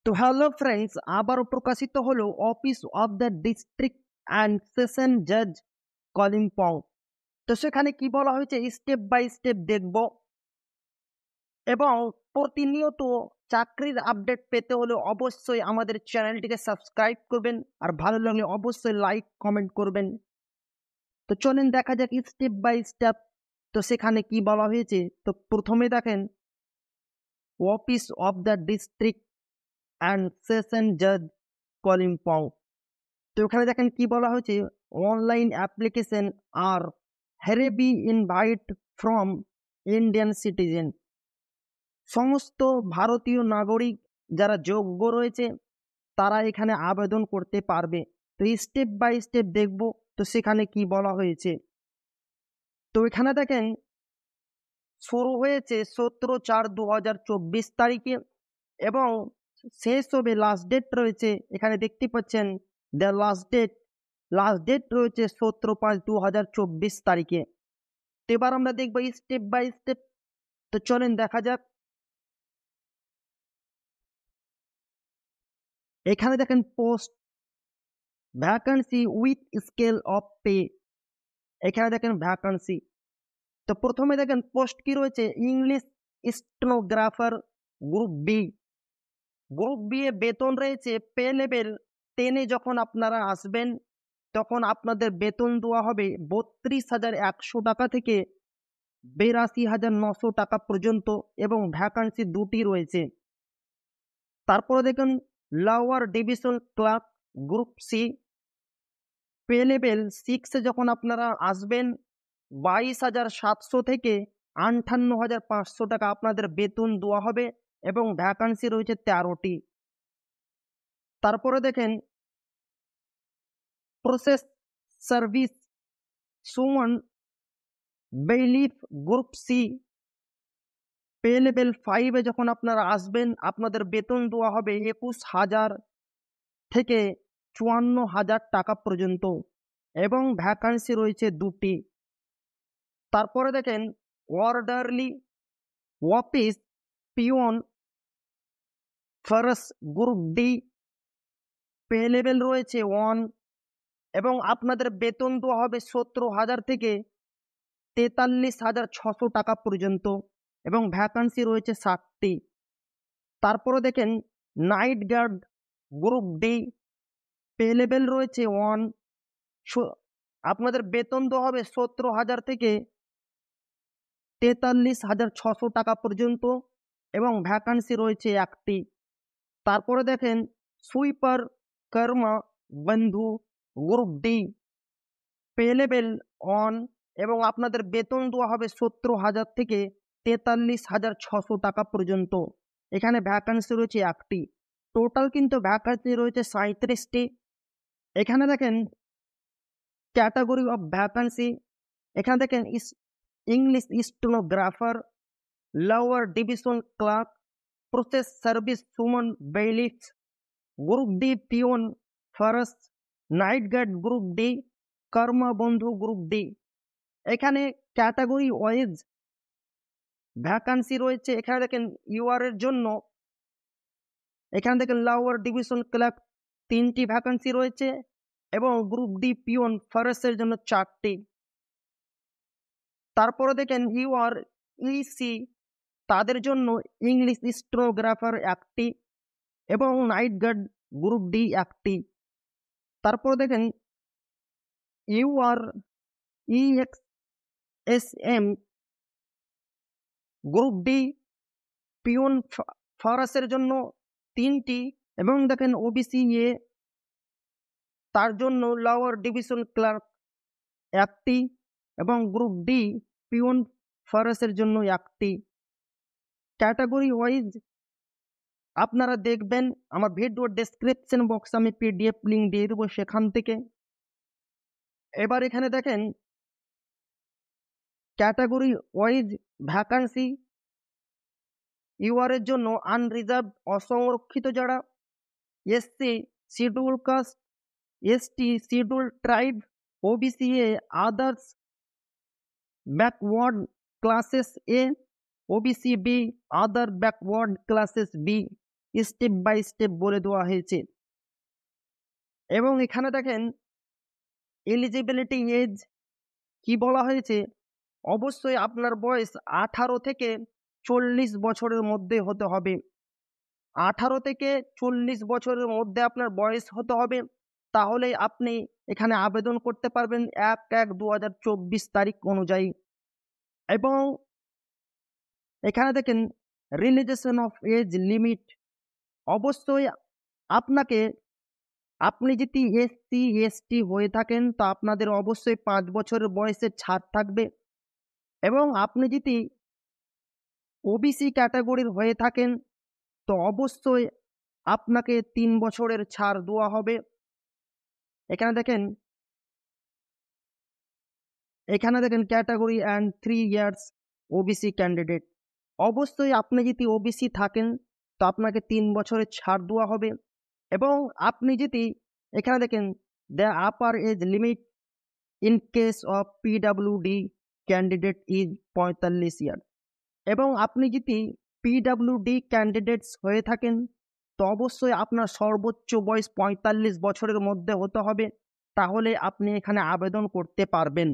তো hello friends, আবারও প্রকাশিত হলো office of the district and session জাজ কলিম্পং। তো সেখানে কি বলা হয়েছে স্টেপ বাই স্টেপ দেখব, এবং প্রতিনিয়ত চাকরির আপডেট পেতে হলে অবশ্যই আমাদের চ্যানেলটিকে সাবস্ক্রাইব করবেন, আর ভালো লাগলে অবশ্যই লাইক কমেন্ট করবেন। তো চলেন দেখা যাক স্টেপ বাই স্টেপ। তো সেখানে কি বলা হয়েছে, তো প্রথমে দেখেন office of the district and session জাজ কলিম্পং। তো এখানে দেখেন কি বলা হয়েছে, online application are hereby be invite from Indian citizen. সমস্ত ভারতীয় নাগরিক যারা যোগ্য রয়েছে তারা এখানে আবেদন করতে পারবে। তো স্টেপ বাই স্টেপ দেখব, তো সেখানে কি বলা হয়েছে। তো এখানে দেখেন শুরু হয়েছে 17/4/2024 তারিখে, এবং শেষ হবে, লাস্ট ডেট রয়েছে এখানে দেখতে পাচ্ছেন, দ্য লাস্ট ডেট রয়েছে 17/5/2024 তারিখে। তো এবার আমরা দেখবো স্টেপ বাই স্টেপ। তো চলেন দেখা যাক। এখানে দেখেন post, vacancy with scale of pay. এখানে দেখেন ভ্যাকান্সি। তো প্রথমে দেখেন পোস্ট কি রয়েছে, English stenographer group B A বেতন রয়েছে পে লেভেল 10-এ। যখন আপনারা আসবেন তখন আপনাদের বেতন দেওয়া হবে 32,100 টাকা থেকে 82,900 টাকা পর্যন্ত, এবং ভ্যাকান্সি দুটি রয়েছে। তারপরে দেখুন lower division clerk group C, pay level 6-এ যখন আপনারা আসবেন 22,700 থেকে 58,500 টাকা আপনাদের বেতন দেওয়া হবে, এবং ভ্যাকান্সি রয়েছে 13টি। তারপরে দেখেন process service summons bailiff group C, pay level 5-এ যখন আপনারা আসবেন আপনাদের বেতন দেওয়া হবে 21,000 থেকে 54,000 টাকা পর্যন্ত, এবং ভ্যাকান্সি রয়েছে দুটি। তারপরে দেখেন orderly office peon first group D, pay level রয়েছে 1, এবং আপনাদের বেতন দেওয়া হবে 17,000 থেকে 43,600 টাকা পর্যন্ত, এবং ভ্যাকান্সি রয়েছে 7টি। তারপরে দেখেন night guard group D, pay level রয়েছে 1, আপনাদের বেতন দেওয়া হবে 17,000 থেকে 43,600 টাকা পর্যন্ত, এবং ভ্যাকান্সি রয়েছে 1টি। তারপরে দেখেন সুইপার কর্মা Bandhu group D, pay level 1, এবং আপনাদের বেতন দেওয়া হবে 17,000 থেকে 43,600 টাকা পর্যন্ত, এখানে ভ্যাকান্সি রয়েছে 1টি। টোটাল কিন্তু ভ্যাকান্সি রয়েছে 37টি। এখানে দেখেন ক্যাটাগরি অফ ভ্যাকান্সি, এখানে দেখেন English stenographer, lower division clerk, process service summons bailiff group D peon first, night guard group D, Karma Bandhu group D. এখানে ক্যাটাগরি ওয়াইজ ভ্যাকান্সি রয়েছে। এখানে দেখেন ইউআর এর জন্য, এখানে দেখেন লোয়ার ডিভিশন ক্লার্ক 3টি ভ্যাকান্সি রয়েছে, এবং গ্রুপ ডি পিওন ফার্স্টের জন্য 4টি। তারপরে দেখেন ইউআর ইসি, তাদের জন্য ইংলিশ স্টেনোগ্রাফার 1টি, এবং নাইট গার্ড গ্রুপ ডি 1টি। তারপর দেখেন ইউআর ইএক্সএসএম গ্রুপ ডি পিওন ফারাসের জন্য 3টি, এবং দেখেন ওবিসি এ, তার জন্য লোয়ার ডিভিশন ক্লার্ক 1টি, এবং গ্রুপ ডি পিওন ফারাসের জন্য 1টি। ক্যাটাগরি ওয়াইজ আপনারা দেখবেন, আমার ভিডিও ডেসক্রিপশন বক্সে আমি পিডিএফ লিঙ্ক দিয়ে দেবো সেখান থেকে। এবার এখানে দেখেন ক্যাটাগরি ওয়াইজ ভ্যাকান্সি, ইউআর এর জন্য আনরিজার্ভ অসংরক্ষিত যারা, SC schedule caste, ST schedule tribe, OBC A others backward classes A, OBC B other backward classes B, step by step বলে দেওয়া হয়েছে। এবং এখানে দেখেন এলিজিবিলিটি এজ কি বলা হয়েছে, অবশ্যই আপনার বয়স 18 থেকে 40 বছরের মধ্যে হতে হবে। 18 থেকে 40 বছরের মধ্যে আপনার বয়স হতে হবে, তাহলেই আপনি এখানে আবেদন করতে পারবেন 1/1/2024 তারিখ অনুযায়ী। এবং এখানে দেখেন রিলিজিয়ন অফ এজ লিমিট, অবশ্যই আপনাকে, আপনি যদি এসসি এসটি হয়ে থাকেন তো আপনাদের অবশ্যই 5 বছরের বয়সের ছাড় থাকবে। এবং আপনি যদি ওবিসি ক্যাটাগরির হয়ে থাকেন তো অবশ্যই আপনাকে 3 বছরের ছাড় দেওয়া হবে। এখানে দেখেন category and 3 years OBC candidate, অবশ্যই আপনি যদি ওবিসি থাকেন তো আপনাকে 3 বছরের ছাড় দেওয়া হবে। এবং আপনি যদি এখানে দেখেন the upper age limit in case of PWD candidate is 45 year. এবং আপনি যদি পিডাব্লিউডি ক্যান্ডিডেটস হয়ে থাকেন তো অবশ্যই আপনার সর্বোচ্চ বয়স 45 বছরের মধ্যে হতে হবে, তাহলে আপনি এখানে আবেদন করতে পারবেন।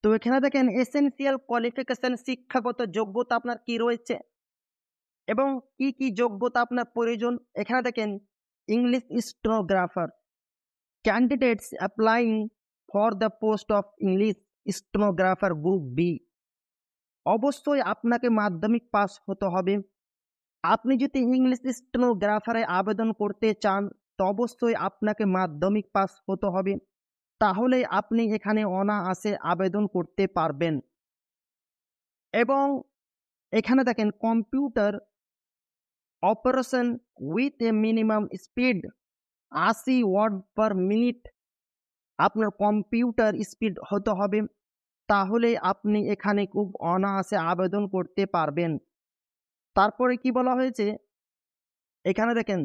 তো এখানে দেখেন এসেনশিয়াল কোয়ালিফিকেশন, শিক্ষাগত যোগ্যতা আপনার কি রয়েছে এবং কি কি যোগ্যতা আপনার প্রয়োজন। এখানে দেখেন English stenographer, candidates applying for the post of English stenographer group B, অবশ্যই আপনাকে মাধ্যমিক পাস হতে হবে। আপনি যদি ইংলিশ স্টেনোগ্রাফারে আবেদন করতে চান তো অবশ্যই আপনাকে মাধ্যমিক পাস হতে হবে, তাহলে আপনি এখানে অনায়াসে আবেদন করতে পারবেন। এবং এখানে দেখেন computer operation with a minimum speed 80 word per minute, আপনার কম্পিউটার স্পিড হতে হবে, তাহলে আপনি এখানে খুব অনায়াসে আবেদন করতে পারবেন। তারপরে কি বলা হয়েছে, এখানে দেখেন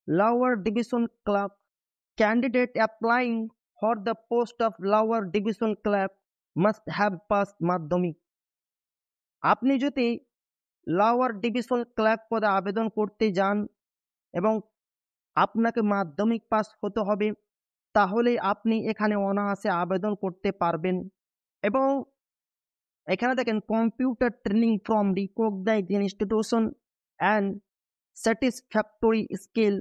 lower division clerk, candidate applying for the post of lower division clerk must have pass মাধ্যমিক। আপনি যদি লোয়ার ডিভিশন ক্লার্ক পদে আবেদন করতে যান এবং আপনাকে মাধ্যমিক পাস হতে হবে, তাহলে আপনি এখানে অনায়াসে আবেদন করতে পারবেন। এবং এখানে দেখেন computer training from recognised institution and satisfactory skill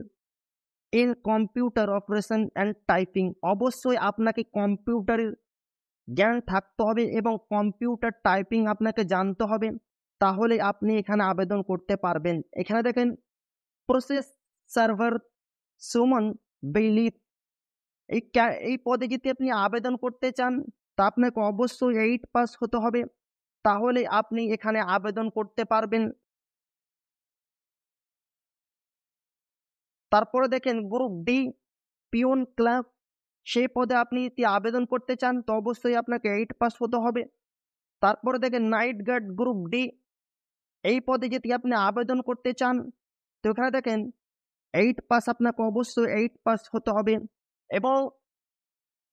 in computer operation and typing, অবশ্যই আপনাকে কম্পিউটারের জ্ঞান থাকতে হবে এবং কম্পিউটার টাইপিং আপনাকে জানতে হবে, তাহলে আপনি এখানে আবেদন করতে পারবেন। এখানে দেখেন প্রসেস সার্ভার সুমন বেইলি, এই পদে যদি আপনি আবেদন করতে চান তা আপনাকে অবশ্যই 8 পাস হতে হবে, তাহলে আপনি এখানে আবেদন করতে পারবেন। তারপরে দেখেন গ্রুপ ডি পিওন ক্লার্ক, সেই পদে আপনি যদি আবেদন করতে চান তো অবশ্যই আপনাকে 8 পাস হতে হবে। তারপরে দেখেন নাইট গার্ড গ্রুপ ডি, এই পদে যদি আপনি আবেদন করতে চান তো এখানে দেখেন 8 পাস, আপনাকে অবশ্যই 8 পাস হতে হবে। এবং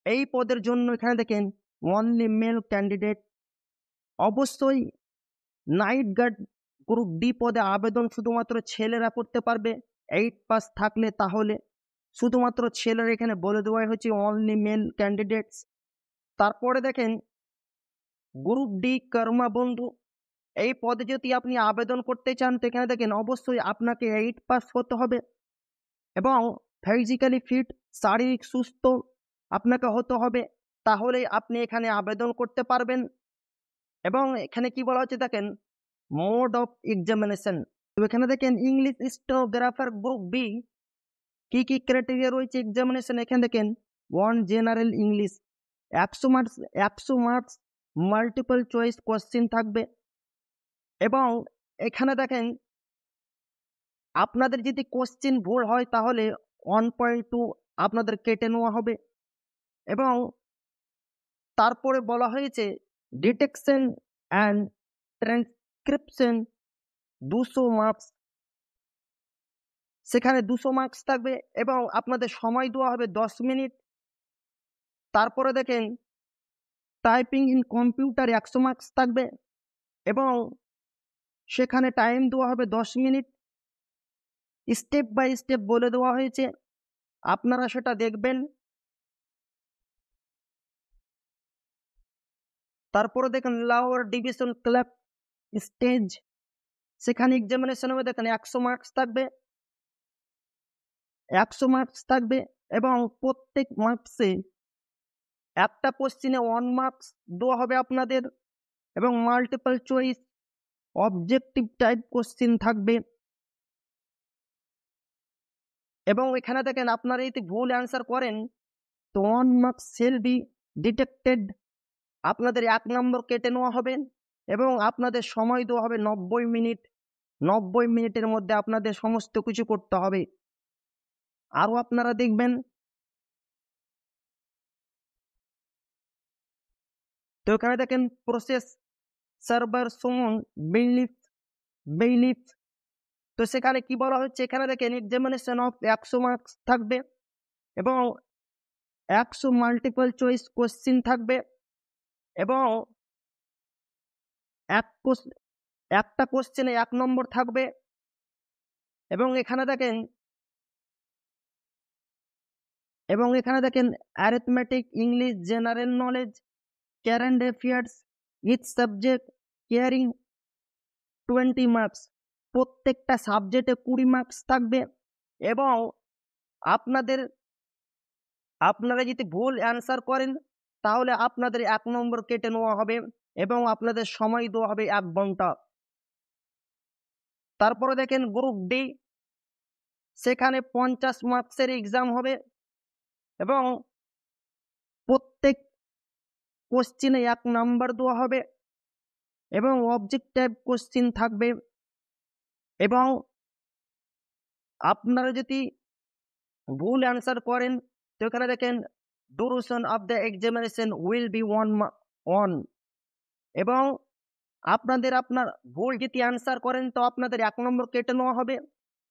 এই পদের জন্য এখানে দেখেন অনলি মেল ক্যান্ডিডেট, অবশ্যই নাইট গার্ড গ্রুপ ডি পদে আবেদন শুধুমাত্র ছেলেরা করতে পারবে 8 পাস থাকলে, তাহলে শুধুমাত্র ছেলেরা, এখানে বলে দেওয়া হচ্ছে অনলি মেল ক্যান্ডিডেটস। তারপরে দেখেন গ্রুপ ডি কর্মা বন্ধু, এই পদে যদি আপনি আবেদন করতে চান তো এখানে দেখেন অবশ্যই আপনাকে 8 পাস হতে হবে এবং ফিজিক্যালি ফিট, শারীরিক সুস্থ আপনাকে হতে হবে, তাহলেই আপনি এখানে আবেদন করতে পারবেন। এবং এখানে কি বলা হচ্ছে দেখেন মোড অফ এক্সামিনেশন, তো এখানে দেখেন ইংলিশ স্টেনোগ্রাফার গ্রুপ বি কি কি ক্রাইটেরিয়া রয়েছে এক্সামিনেশন। এখানে দেখেন 1 general English, 100 marks multiple choice question থাকবে। এবং এখানে দেখেন আপনাদের যদি কোশ্চেন ভুল হয় তাহলে 1.2 আপনাদের কেটে নেওয়া হবে। এবং তারপরে বলা হয়েছে ডিটেকশন অ্যান্ড ট্রান্সক্রিপশন 200 মার্কস, সেখানে 200 মার্কস থাকবে এবং আপনাদের সময় দেওয়া হবে 10 মিনিট। তারপরে দেখেন টাইপিং ইন কম্পিউটার 100 মার্কস থাকবে এবং সেখানে টাইম দেওয়া হবে 10 মিনিট। স্টেপ বাই স্টেপ বলে দেওয়া হয়েছে, আপনারা সেটা দেখবেন। তারপরে দেখেন লোয়ার ডিভিশন ক্লার্ক স্টেজ, সেখানে এক্সামিনেশন হবে, দেখেন 100 মার্কস থাকবে, 100 মার্কস থাকবে এবং প্রত্যেক মার্কসে একটা কোশ্চিনে 1 মার্কস দেওয়া হবে আপনাদের এবং multiple choice objective type question থাকবে। এবং এখানে দেখেন আপনারা যদি ভুল অ্যান্সার করেন তো 1 মার্কস সেল বি ডিটেক্টেড, আপনাদের 1 নম্বর কেটে নেওয়া হবে এবং আপনাদের সময় দেওয়া হবে 90 মিনিট। 90 মিনিটের মধ্যে আপনাদের সমস্ত কিছু করতে হবে। আরও আপনারা দেখবেন, তো এখানে দেখেন প্রসেস সার্ভার সুমন বেইলিফ, তো সেখানে কি বলা হচ্ছে, এখানে দেখেন এক্সামিনেশন অফ 100 মার্কস থাকবে এবং 100 মাল্টিপল চয়েস কোশ্চিন থাকবে এবং একটা কোশ্চেনে 1 নম্বর থাকবে। এবং এখানে দেখেন arithmetic, English, general knowledge, current affairs, each subject carrying 20 marks, প্রত্যেকটা সাবজেক্টে 20 মার্কস থাকবে এবং আপনারা যদি ভুল অ্যান্সার করেন তাহলে আপনাদের 1 নম্বর কেটে নেওয়া হবে এবং আপনাদের সময় দেওয়া হবে 1 ঘন্টা। তারপরে দেখেন গ্রুপ ডি, সেখানে 50 মার্কসের এক্সাম হবে এবং প্রত্যেক কোশ্চিনে 1 নাম্বার দেওয়া হবে এবং অবজেক্টিভ কোশ্চিন থাকবে। এবং আপনারা যদি ভুল অ্যান্সার করেন তো এখানে দেখেন duration of the examination will be 1 এবং আপনার ভুল যদি অ্যান্সার করেন তো আপনাদের 1 নম্বর কেটে নেওয়া হবে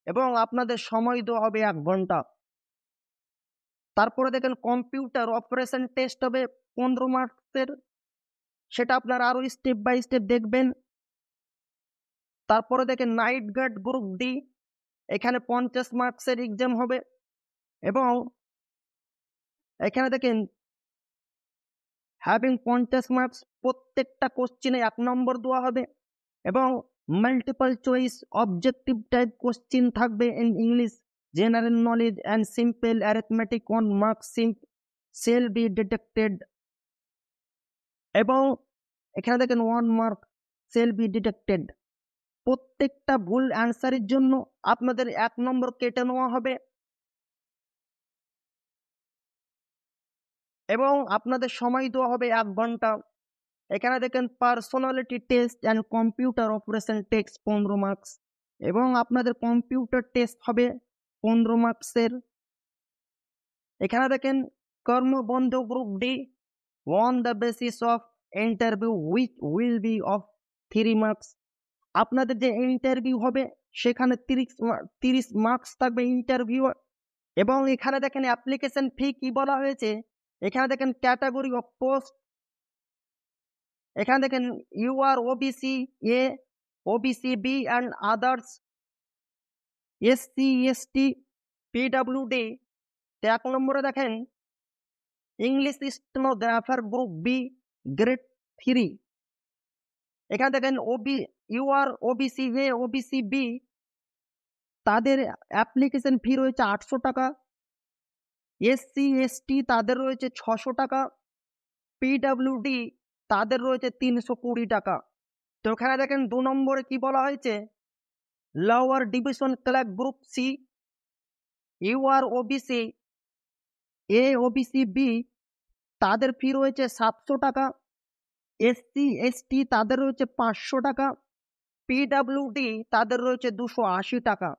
এবং আপনাদের সময় দেওয়া হবে 1 ঘন্টা। তারপরে দেখেন কম্পিউটার অপারেশন টেস্ট হবে 15 মার্কসের, সেটা আপনারা আরো স্টেপ বাই স্টেপ দেখবেন। তারপরে দেখেন নাইট গার্ড গ্রুপ ডি, এখানে 50 মার্কসের এক্সাম হবে এবং এখানে দেখেন হ্যাভিং 50 মার্কস, প্রত্যেকটা কোশ্চিনে 1 নম্বর দেওয়া হবে এবং multiple choice objective type question থাকবে in English, general knowledge and simple arithmetic 1 marks shall be detected. এবং এখানে দেখেন 1 মার্ক সেল বি ডিটেক্টেড, প্রত্যেকটা ভুল অ্যান্সারের জন্য আপনাদের 1 নম্বর কেটে নেওয়া হবে এবং আপনাদের সময় দেওয়া হবে 1 ঘন্টা। এখানে দেখেন personality test and computer operation টেক্স 15 মার্কস এবং আপনাদের কম্পিউটার টেস্ট হবে 15 মার্কসের। এখানে দেখেন Karmabandhu group D, on the basis of interview which will be of 3 marks, আপনাদের যে ইন্টারভিউ হবে সেখানে 30 মার্কস থাকবে ইন্টারভিউ। এবং এখানে দেখেন অ্যাপ্লিকেশন ফি কি বলা হয়েছে, এখানে দেখেন ক্যাটাগরি অফ পোস্ট, এখানে দেখেন U R OBC A, OBC B and others, SC ST, PWD. 1 নম্বরে দেখেন English stenographer group B grade 3, এখানে দেখেন U R OBC A, OBC B, তাদের অ্যাপ্লিকেশন ফি রয়েছে 800 টাকা, এসসি এসটি তাদের রয়েছে 600 টাকা, পিডব্লিউডি তাদের রয়েছে 320 টাকা। তো এখানে দেখেন 2 নম্বরে কি বলা হয়েছে, lower division clerk group C, U R OBC A, OBC B তাদের ফি রয়েছে 700 টাকা, এসসি এসটি তাদের রয়েছে 500 টাকা, পিডব্লিউডি তাদের রয়েছে 280 টাকা।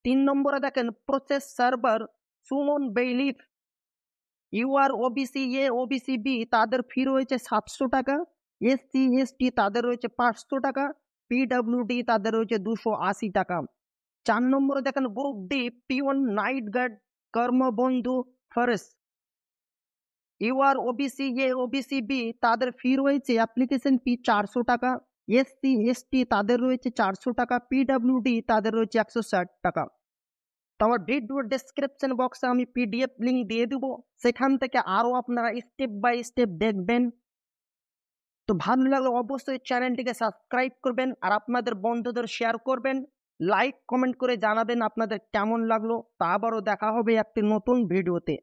3 নম্বরে দেখেন process server summons bailiff, U R OBC A, OBC B তাদের ফি রয়েছে 700 টাকা, এসসি এসটি তাদের রয়েছে 500 টাকা, পিডব্লিউডি তাদের রয়েছে 280 টাকা। 4 নম্বরে দেখেন group D peon night guard কর্মবন্ধু forest, U R OBC A, OBC B তাদের ফি রয়েছে অ্যাপ্লিকেশন ফি 400 টাকা, এসসি এসটি তাদের রয়েছে 400 টাকা, পিডব্লিউডি তাদের রয়েছে 160 টাকা। তো আমার ভিডিওর ডেসক্রিপশন বক্সে আমি পিডিএফ লিঙ্ক দিয়ে দেবো, সেখান থেকে আরও আপনারা স্টেপ বাই স্টেপ দেখবেন। তো ভালো লাগলে অবশ্যই চ্যানেলটিকে সাবস্ক্রাইব করবেন আর আপনাদের বন্ধুদের শেয়ার করবেন, লাইক কমেন্ট করে জানাবেন আপনাদের কেমন লাগলো। তা আবারও দেখা হবে একটি নতুন ভিডিওতে।